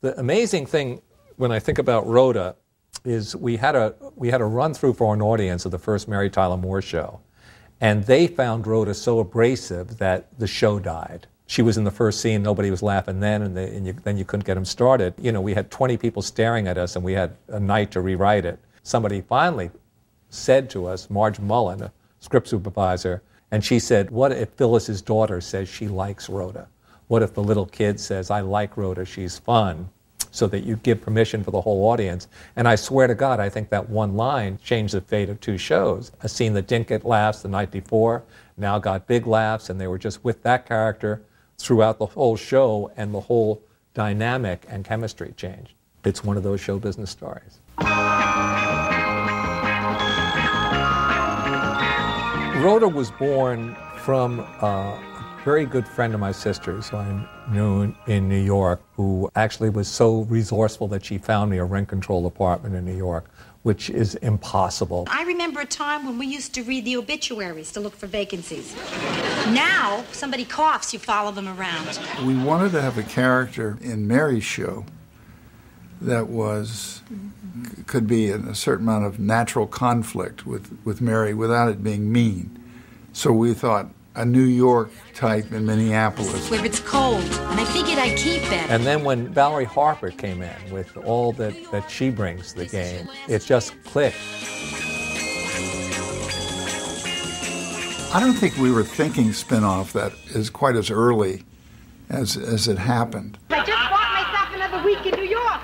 The amazing thing when I think about Rhoda is we had a run through for an audience of the first Mary Tyler Moore show, and they found Rhoda so abrasive that the show died. She was in the first scene, nobody was laughing then, and then you couldn't get them started. You know, we had 20 people staring at us, and we had a night to rewrite it. Somebody finally said to us, Marge Mullen, a script supervisor, and she said, what if Phyllis's daughter says she likes Rhoda? What if the little kid says, I like Rhoda, she's fun? So that you give permission for the whole audience. And I swear to God, I think that one line changed the fate of 2 shows. A scene that didn't get laughs the night before now got big laughs, and they were just with that character throughout the whole show, and the whole dynamic and chemistry changed. It's one of those show business stories. Rhoda was born from a very good friend of my sister's who I knew in New York, who actually was so resourceful that she found me a rent control apartment in New York, which is impossible. I remember a time when we used to read the obituaries to look for vacancies. Now, somebody coughs, you follow them around. We wanted to have a character in Mary's show that could be in a certain amount of natural conflict with Mary without it being mean. So we thought a New York type in Minneapolis. Where it's cold, and I figured I'd keep it. And then when Valerie Harper came in with all that she brings to the game, it just clicked. I don't think we were thinking spin-off that is quite as early as it happened. I just bought myself another week in New York.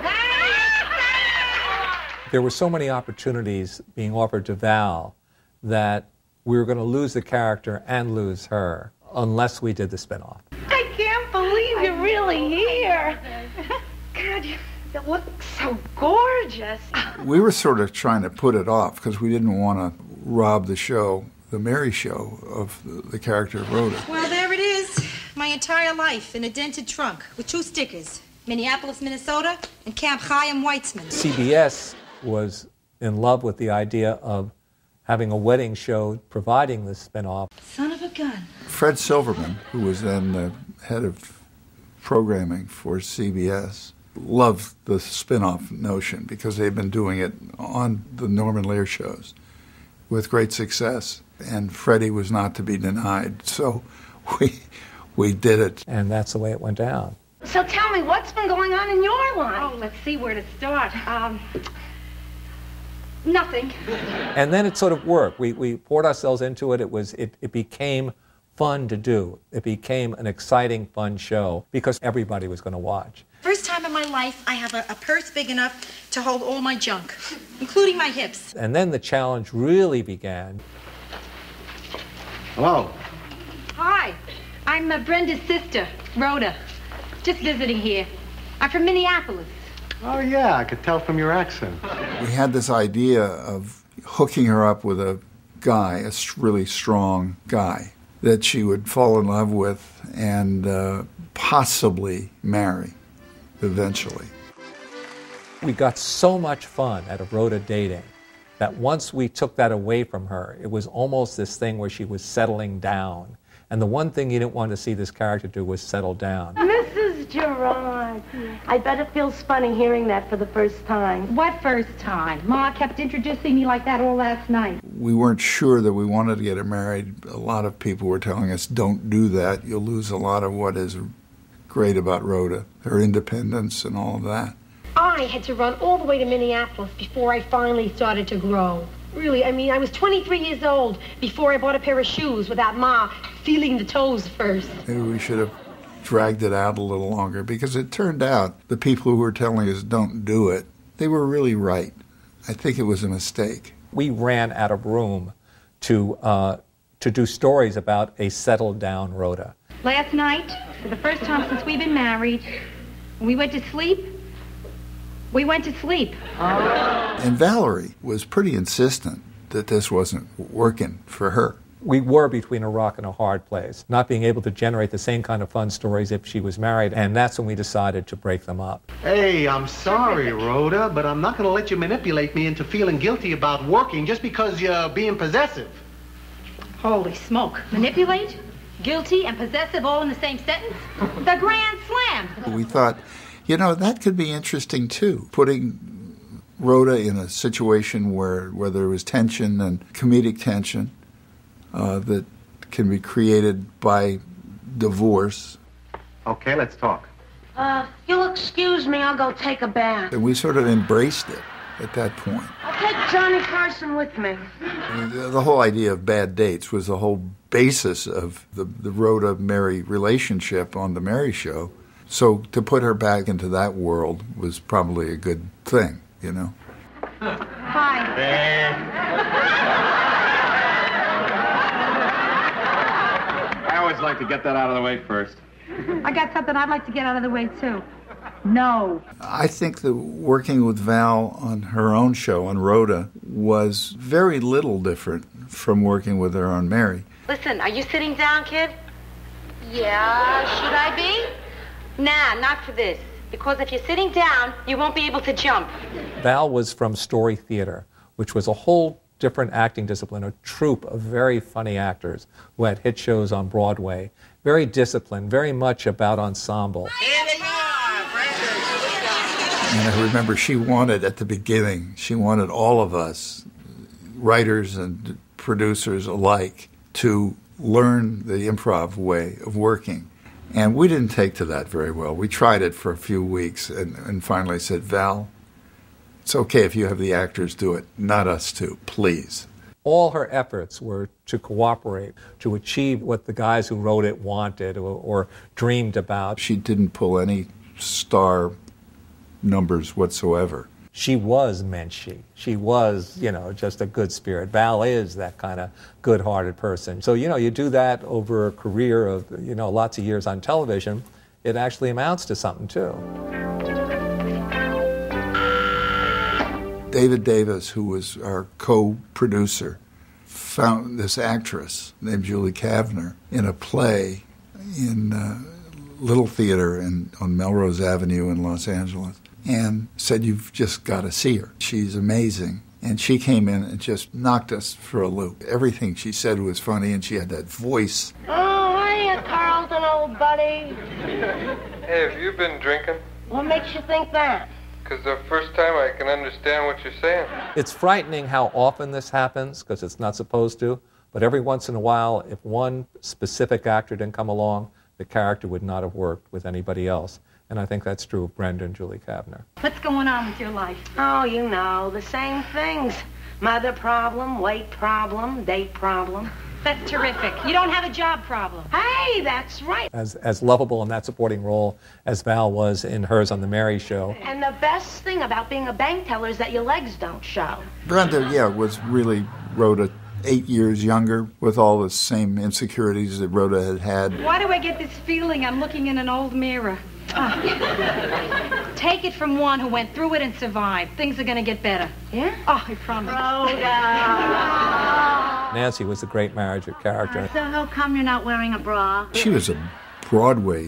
There were so many opportunities being offered to Val that we were going to lose the character and lose her unless we did the spin-off. I can't believe you're really here. God, you look so gorgeous. We were sort of trying to put it off because we didn't want to rob the show, the Mary show, of the character of Rhoda. Well, there it is. My entire life in a dented trunk with 2 stickers. Minneapolis, Minnesota, and Camp Chaim Weitzman. CBS was in love with the idea of having a wedding show providing this spin-off. Son of a gun. Fred Silverman, who was then the head of programming for CBS, loved the spin-off notion because they'd been doing it on the Norman Lear shows with great success, and Freddie was not to be denied. So we did it. And that's the way it went down. So tell me, what's been going on in your life? Oh, let's see where to start. Nothing. And then it sort of worked. We poured ourselves into it. It became fun to do. It became an exciting, fun show because everybody was going to watch. First time in my life, I have a purse big enough to hold all my junk, including my hips. And then the challenge really began. Hello. Hi, I'm Brenda's sister, Rhoda. Just visiting here. I'm from Minneapolis. Oh, yeah, I could tell from your accent. We had this idea of hooking her up with a guy, a really strong guy, that she would fall in love with and possibly marry eventually. We got so much fun out of Rhoda dating that once we took that away from her, it was almost this thing where she was settling down. And the one thing you didn't want to see this character do was settle down. Mrs. Gerard, I bet it feels funny hearing that for the first time. What first time? Ma kept introducing me like that all last night. We weren't sure that we wanted to get her married. A lot of people were telling us, don't do that. You'll lose a lot of what is great about Rhoda, her independence and all of that. I had to run all the way to Minneapolis before I finally started to grow. Really, I mean, I was 23 years old before I bought a pair of shoes without Ma feeling the toes first. Maybe we should have dragged it out a little longer, because it turned out the people who were telling us don't do it, they were really right. I think it was a mistake. We ran out of room to do stories about a settled down Rhoda. Last night, for the first time since we've been married, when we went to sleep, we went to sleep. And Valerie was pretty insistent that this wasn't working for her. We were between a rock and a hard place, not being able to generate the same kind of fun stories if she was married, and that's when we decided to break them up. Hey, I'm sorry, Rhoda, but I'm not going to let you manipulate me into feeling guilty about working just because you're being possessive. Holy smoke. Manipulate, guilty, and possessive all in the same sentence? The grand slam. We thought You know, that could be interesting, too, putting Rhoda in a situation where there was tension and comedic tension that can be created by divorce. Okay, let's talk. You'll excuse me, I'll go take a bath. And we sort of embraced it at that point. I'll take Johnny Carson with me. The whole idea of bad dates was the whole basis of the Rhoda-Mary relationship on The Mary Show. So to put her back into that world was probably a good thing, you know? Hi. I always like to get that out of the way first. I got something I'd like to get out of the way, too. No. I think that working with Val on her own show, on Rhoda, was very little different from working with her on Mary. Listen, are you sitting down, kid? Yeah, should I be? Nah, not for this. Because if you're sitting down, you won't be able to jump. Val was from Story Theater, which was a whole different acting discipline, a troupe of very funny actors who had hit shows on Broadway. Very disciplined, very much about ensemble. And I remember she wanted, at the beginning, she wanted all of us, writers and producers alike, to learn the improv way of working. And we didn't take to that very well. We tried it for a few weeks and finally said, Val, it's okay if you have the actors do it, not us two, please. All her efforts were to cooperate, to achieve what the guys who wrote it wanted or dreamed about. She didn't pull any star numbers whatsoever. She was Menschy. She was, just a good spirit. Val is that kind of good-hearted person. So, you do that over a career of, lots of years on television, it actually amounts to something, too. David Davis, who was our co-producer, found this actress named Julie Kavner in a play in Little Theater on Melrose Avenue in Los Angeles, and said, you've just got to see her. She's amazing. And she came in and just knocked us for a loop. Everything she said was funny, and she had that voice. Oh, hiya, Carlton, old buddy. Hey, have you been drinking? What makes you think that? Because the first time I can understand what you're saying. It's frightening how often this happens, because it's not supposed to, but every once in a while, if one specific actor didn't come along, the character would not have worked with anybody else. And I think that's true of Brenda and Julie Kavner. What's going on with your life? Oh, the same things. Mother problem, weight problem, date problem. That's terrific. You don't have a job problem. Hey, that's right. As lovable in that supporting role as Val was in hers on The Mary Show. And the best thing about being a bank teller is that your legs don't show. Brenda, was really Rhoda 8 years younger with all the same insecurities that Rhoda had had. Why do I get this feeling I'm looking in an old mirror? Take it from one who went through it and survived. Things are going to get better. Yeah? Oh, I promise. Rhoda! Nancy was a great marriage of character. So how come you're not wearing a bra? She was a Broadway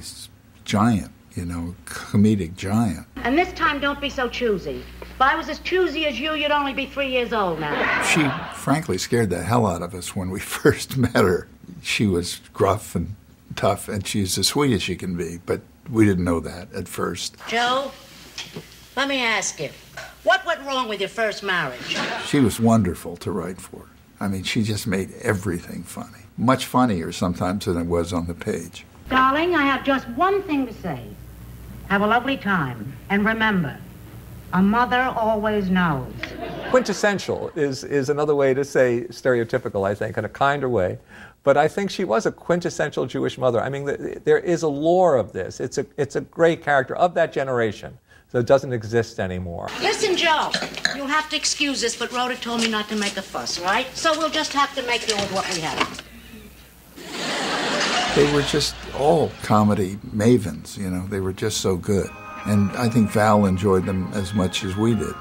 giant, comedic giant. And this time, don't be so choosy. If I was as choosy as you, you'd only be 3 years old now. She frankly scared the hell out of us when we first met her. She was gruff and tough, and she's as sweet as she can be, but we didn't know that at first. Joe, let me ask you, what went wrong with your first marriage? She was wonderful to write for. I mean, she just made everything funny. Much funnier sometimes than it was on the page. Darling, I have just one thing to say. Have a lovely time. And remember, a mother always knows. Quintessential is another way to say stereotypical, I think, in a kinder way. But I think she was a quintessential Jewish mother. I mean, there is a lore of this. It's a great character of that generation. So it doesn't exist anymore. Listen, Joe, you'll have to excuse this, but Rhoda told me not to make a fuss, right? So we'll just have to make do with what we have. They were just all comedy mavens, They were just so good. And I think Val enjoyed them as much as we did.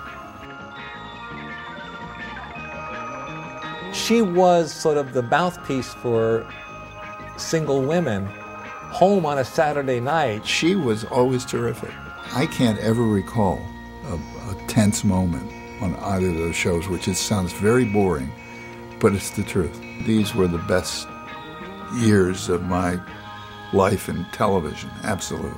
She was sort of the mouthpiece for single women home on a Saturday night. She was always terrific. I can't ever recall a tense moment on either of those shows, which sounds very boring, but it's the truth. These were the best years of my life in television, absolutely.